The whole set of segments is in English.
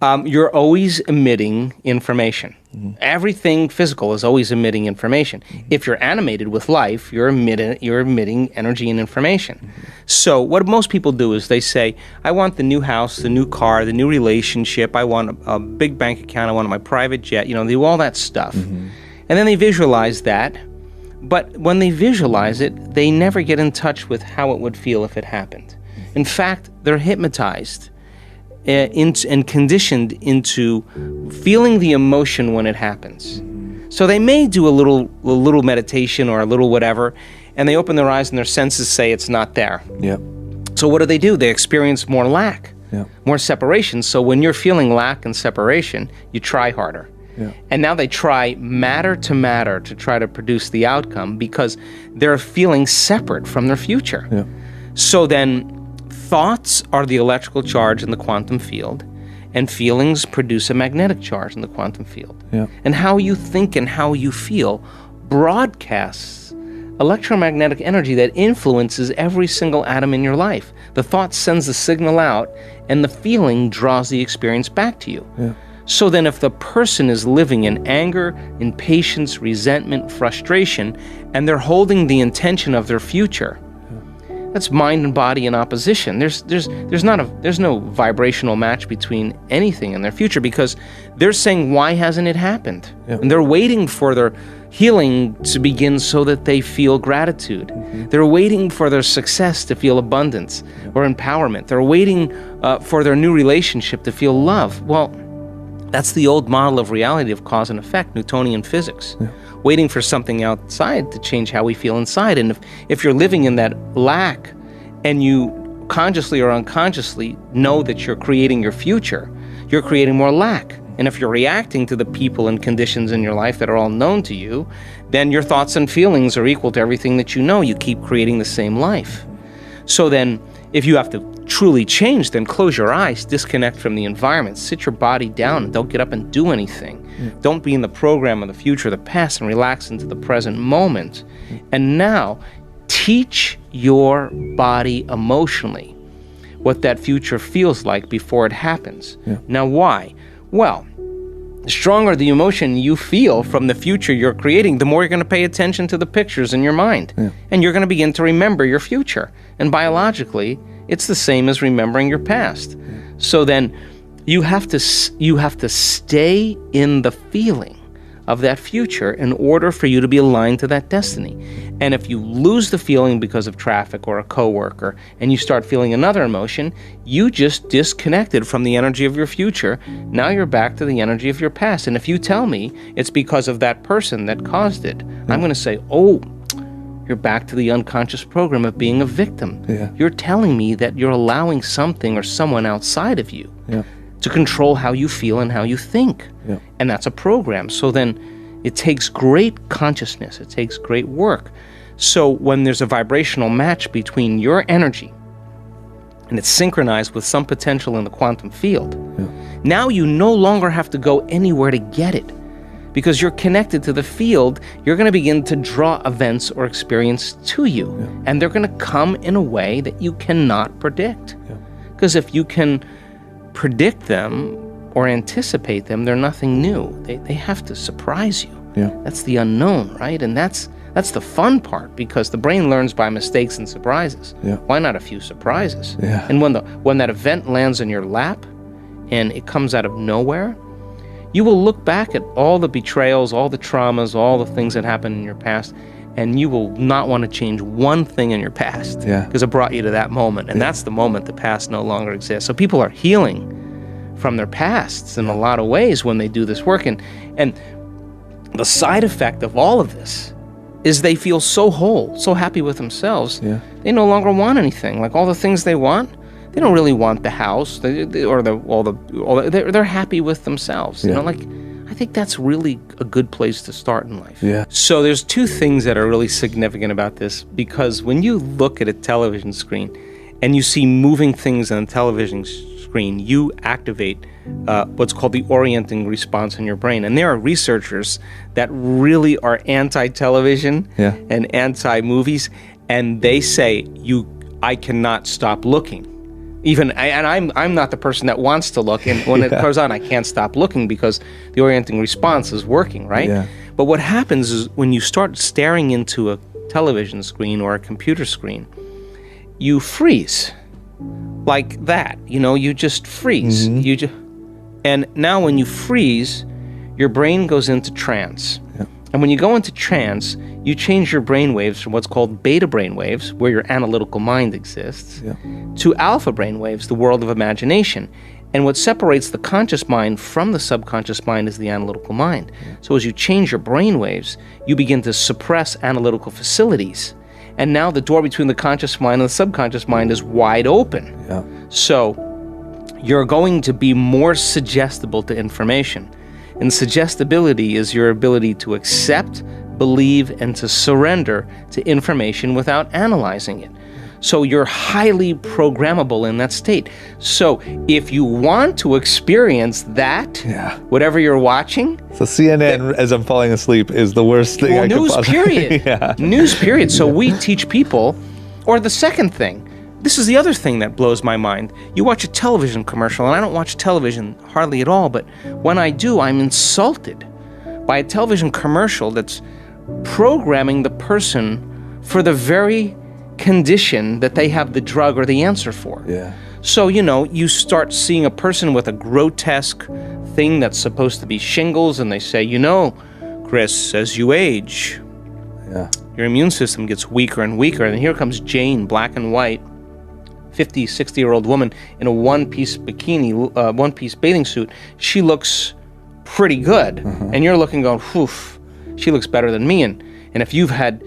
You're always emitting information. Everything physical is always emitting information. If you're animated with life, you're emitting energy and information. So what most people do is they say, I want the new house, the new car, the new relationship, I want a big bank account, I want my private jet, they do all that stuff. And then they visualize that. But when they visualize it, they never get in touch with how it would feel if it happened. In fact, they're hypnotized and conditioned into feeling the emotion when it happens. So they may do a little meditation or a little whatever, and they open their eyes and their senses say it's not there. So what do? They experience more lack, more separation. So when you're feeling lack and separation, you try harder. And now they try matter to matter to try to produce the outcome because they're feeling separate from their future. So then thoughts are the electrical charge in the quantum field, and feelings produce a magnetic charge in the quantum field. And how you think and how you feel broadcasts electromagnetic energy that influences every single atom in your life. The thought sends the signal out, and the feeling draws the experience back to you. So then if the person is living in anger, impatience, resentment, frustration, and they're holding the intention of their future, that's mind and body in opposition. There's no vibrational match between anything in their future because they're saying, why hasn't it happened? And they're waiting for their healing to begin so that they feel gratitude. They're waiting for their success to feel abundance or empowerment. They're waiting for their new relationship to feel love. Well, that's the old model of reality of cause and effect, Newtonian physics. Waiting for something outside to change how we feel inside. And if you're living in that lack and you consciously or unconsciously know that you're creating your future, you're creating more lack. And if you're reacting to the people and conditions in your life that are all known to you, then your thoughts and feelings are equal to everything that you know. You keep creating the same life. So then, if you have to truly change, then close your eyes, disconnect from the environment, sit your body down, and don't get up and do anything. Don't be in the program of the future, the past, and relax into the present moment. And now, teach your body emotionally what that future feels like before it happens. Now, why? Well, the stronger the emotion you feel from the future you're creating, the more you're going to pay attention to the pictures in your mind. And you're going to begin to remember your future. And biologically, it's the same as remembering your past. So then you have to stay in the feeling of that future in order for you to be aligned to that destiny. And if you lose the feeling because of traffic or a coworker and you start feeling another emotion, you just disconnected from the energy of your future. Now you're back to the energy of your past. And if you tell me it's because of that person that caused it, I'm going to say, oh, you're back to the unconscious program of being a victim. You're telling me that you're allowing something or someone outside of you to control how you feel and how you think. And that's a program. So then it takes great consciousness. It takes great work. So when there's a vibrational match between your energy and it's synchronized with some potential in the quantum field, now you no longer have to go anywhere to get it. Because you're connected to the field, you're going to begin to draw events or experience to you. And they're going to come in a way that you cannot predict. Because if you can predict them or anticipate them, they're nothing new. They have to surprise you. That's the unknown, right? And that's the fun part, because the brain learns by mistakes and surprises. Why not a few surprises? And when that event lands in your lap and it comes out of nowhere, you will look back at all the betrayals, all the traumas, all the things that happened in your past, and you will not want to change one thing in your past because it brought you to that moment. And that's the moment the past no longer exists. So people are healing from their pasts in a lot of ways when they do this work. And the side effect of all of this is they feel so whole, so happy with themselves, they no longer want anything. Like all the things they want, they don't really want the house, they're happy with themselves. You know, like, I think that's really a good place to start in life. So there's two things that are really significant about this, because when you look at a television screen and you see moving things on a television screen, you activate what's called the orienting response in your brain. And there are researchers that really are anti-television and anti-movies, and they say, I cannot stop looking And I'm not the person that wants to look, and when it goes on, I can't stop looking because the orienting response is working, right? Yeah. But what happens is when you start staring into a television screen or a computer screen, you freeze like that. You just freeze. And now when you freeze, your brain goes into trance. Yeah. And when you go into trance, you change your brain waves from what's called beta brain waves, where your analytical mind exists, to alpha brain waves, the world of imagination. And what separates the conscious mind from the subconscious mind is the analytical mind. So as you change your brain waves, you begin to suppress analytical facilities. And now the door between the conscious mind and the subconscious mind is wide open. Yeah. So you're going to be more suggestible to information. And suggestibility is your ability to accept, believe, and to surrender to information without analyzing it. So you're highly programmable in that state. So if you want to experience that, whatever you're watching... So CNN, as I'm falling asleep, is the worst thing I could possibly... Period. News period. So we teach people, or the second thing, this is the other thing that blows my mind. You watch a television commercial, and I don't watch television hardly at all, but when I do, I'm insulted by a television commercial that's programming the person for the very condition that they have the drug or the answer for. Yeah. So, you start seeing a person with a grotesque thing that's supposed to be shingles, and they say, Chris, as you age, your immune system gets weaker and weaker. And here comes Jane, black and white, 50, 60-year-old woman in a one-piece bikini, one-piece bathing suit. She looks pretty good. And you're looking going, whew, she looks better than me. And if you've had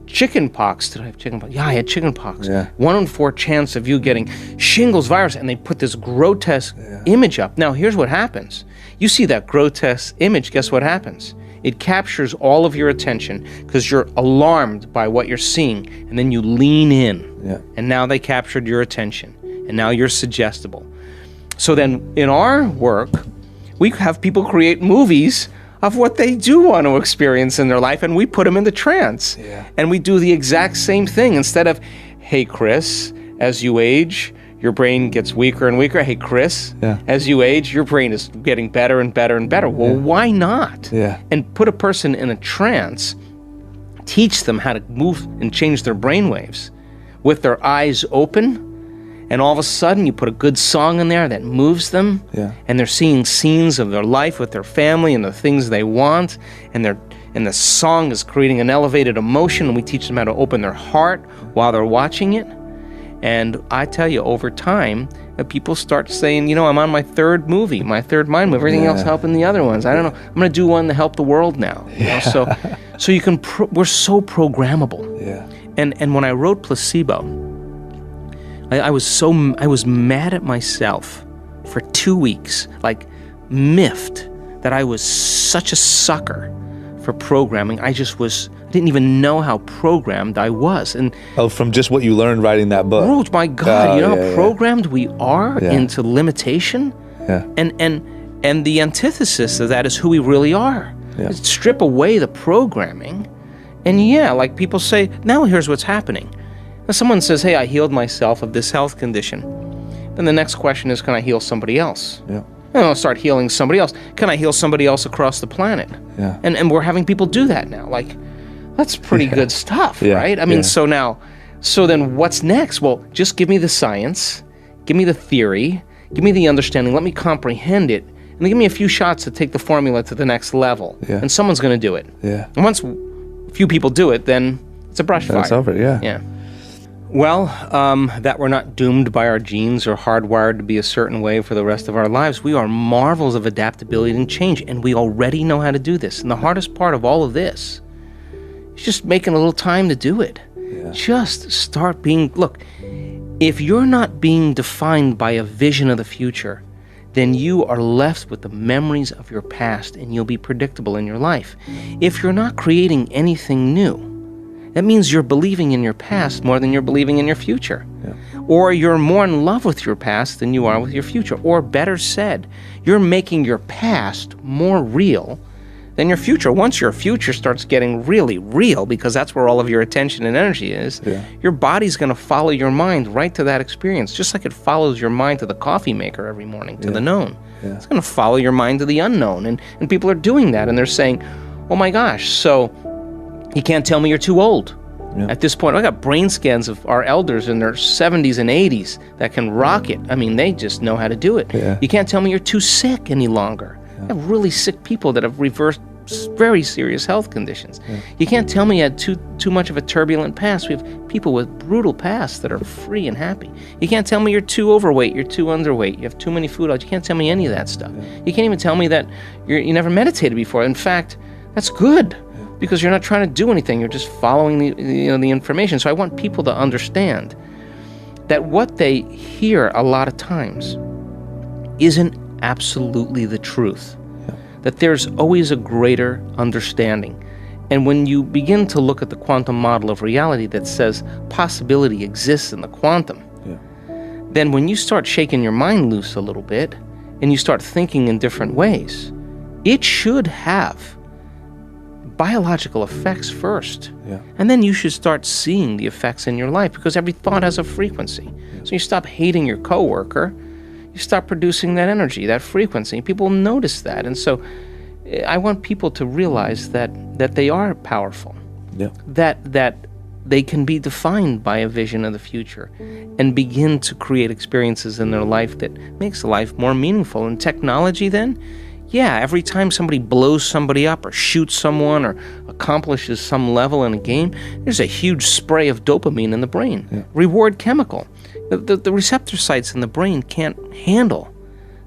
chicken pox, did I have chicken pox? Yeah, I had chicken pox. 1 in 4 chance of you getting shingles virus, and they put this grotesque image up. Now, here's what happens. You see that grotesque image, guess what happens? It captures all of your attention because you're alarmed by what you're seeing, and then you lean in. And now they captured your attention, and now you're suggestible. So then in our work, we have people create movies of what they do want to experience in their life, and we put them in the trance. And we do the exact same thing. Instead of, hey, Chris, as you age, your brain gets weaker and weaker. Hey, Chris, as you age, your brain is getting better and better and better. Well, why not? And put a person in a trance, teach them how to move and change their brain waves with their eyes open, and all of a sudden you put a good song in there that moves them, and they're seeing scenes of their life with their family and the things they want, and the song is creating an elevated emotion, and we teach them how to open their heart while they're watching it. And I tell you, over time, people start saying, I'm on my third movie, my third mind movie, everything else helping the other ones. I don't know, I'm going to do one to help the world now. So you can, we're so programmable. And when I wrote Placebo, I was mad at myself for 2 weeks, like miffed that I was such a sucker for programming. I didn't even know how programmed I was. And from just what you learned writing that book. Oh my God, how programmed we are into limitation? And the antithesis of that is who we really are. Strip away the programming, and like people say, now here's what's happening. Now someone says, hey, I healed myself of this health condition. Then the next question is, can I heal somebody else? And I'll start healing somebody else. Can I heal somebody else across the planet? And we're having people do that now. Like, that's pretty good stuff, right? I mean, so then what's next? Well, just give me the science, give me the theory, give me the understanding, let me comprehend it, and then give me a few shots to take the formula to the next level. And someone's going to do it. And once a few people do it, then it's a brush fire. It's over, Well, that we're not doomed by our genes or hardwired to be a certain way for the rest of our lives. We are marvels of adaptability and change, and we already know how to do this. And the hardest part of all of this is just making a little time to do it. Just start being, look, if you're not being defined by a vision of the future, then you are left with the memories of your past, and you'll be predictable in your life. If you're not creating anything new, that means you're believing in your past more than you're believing in your future. Or you're more in love with your past than you are with your future. Or better said, you're making your past more real then your future, once your future starts getting really real, because that's where all of your attention and energy is, your body's going to follow your mind right to that experience, just like it follows your mind to the coffee maker every morning, to the known. It's going to follow your mind to the unknown. And people are doing that, and they're saying, oh my gosh, so you can't tell me you're too old. At this point, I got brain scans of our elders in their 70s and 80s that can rock it. I mean, they just know how to do it. You can't tell me you're too sick any longer. I have really sick people that have reversed very serious health conditions. You can't tell me you had too much of a turbulent past. We have people with brutal pasts that are free and happy. You can't tell me you're too overweight, you're too underweight, you have too many food allergies. You can't tell me any of that stuff. You can't even tell me that you never meditated before. In fact, that's good, because you're not trying to do anything. You're just following the information. So I want people to understand that what they hear a lot of times isn't absolutely the truth. That there's always a greater understanding. And when you begin to look at the quantum model of reality that says possibility exists in the quantum, then when you start shaking your mind loose a little bit and you start thinking in different ways, it should have biological effects first. And then you should start seeing the effects in your life, because every thought has a frequency. So you stop hating your coworker, you stop producing that energy, that frequency. People notice that. And so I want people to realize that they are powerful, that they can be defined by a vision of the future and begin to create experiences in their life that makes life more meaningful. And technology then, every time somebody blows somebody up or shoots someone or accomplishes some level in a game, there's a huge spray of dopamine in the brain, reward chemical. The receptor sites in the brain can't handle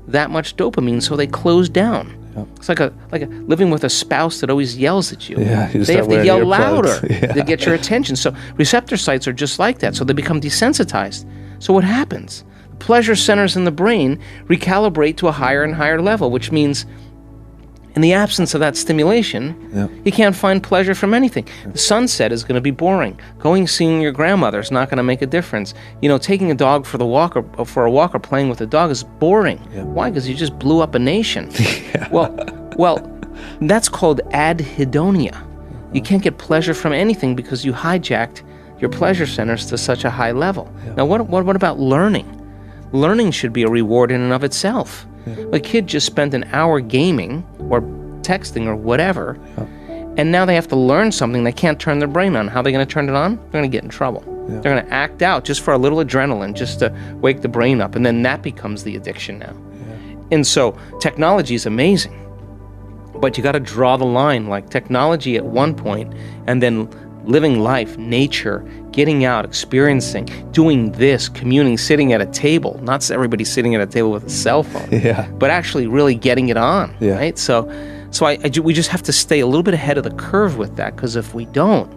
that much dopamine, so they close down. It's like living with a spouse that always yells at you. They have to yell louder to get your attention. So receptor sites are just like that, so they become desensitized. So what happens? The pleasure centers in the brain recalibrate to a higher and higher level, which means in the absence of that stimulation, you can't find pleasure from anything. The sunset is going to be boring. Seeing your grandmother is not going to make a difference. Taking a dog for a walk or playing with a dog is boring. Why? Because you just blew up a nation. Well, that's called adhedonia. You can't get pleasure from anything because you hijacked your pleasure centers to such a high level. Now, what about learning? Learning should be a reward in and of itself. A kid just spent an hour gaming or texting or whatever, and now they have to learn something. They can't turn their brain on. How are they going to turn it on? They're going to get in trouble. They're going to act out just for a little adrenaline, just to wake the brain up, and then that becomes the addiction now. And so technology is amazing, but you got to draw the line, like technology at one point, and then living life, nature, getting out, experiencing, doing this, communing, sitting at a table. Not everybody sitting at a table with a cell phone, but actually really getting it on, right? So we just have to stay a little bit ahead of the curve with that, because if we don't,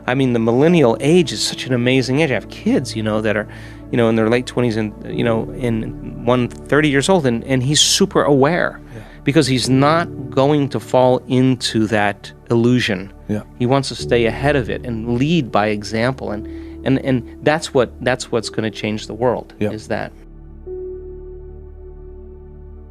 I mean, the millennial age is such an amazing age. I have kids, that are, in their late 20s and, in one 30 years old, and he's super aware. Because he's not going to fall into that illusion. He wants to stay ahead of it and lead by example, and that's what's going to change the world. Is that.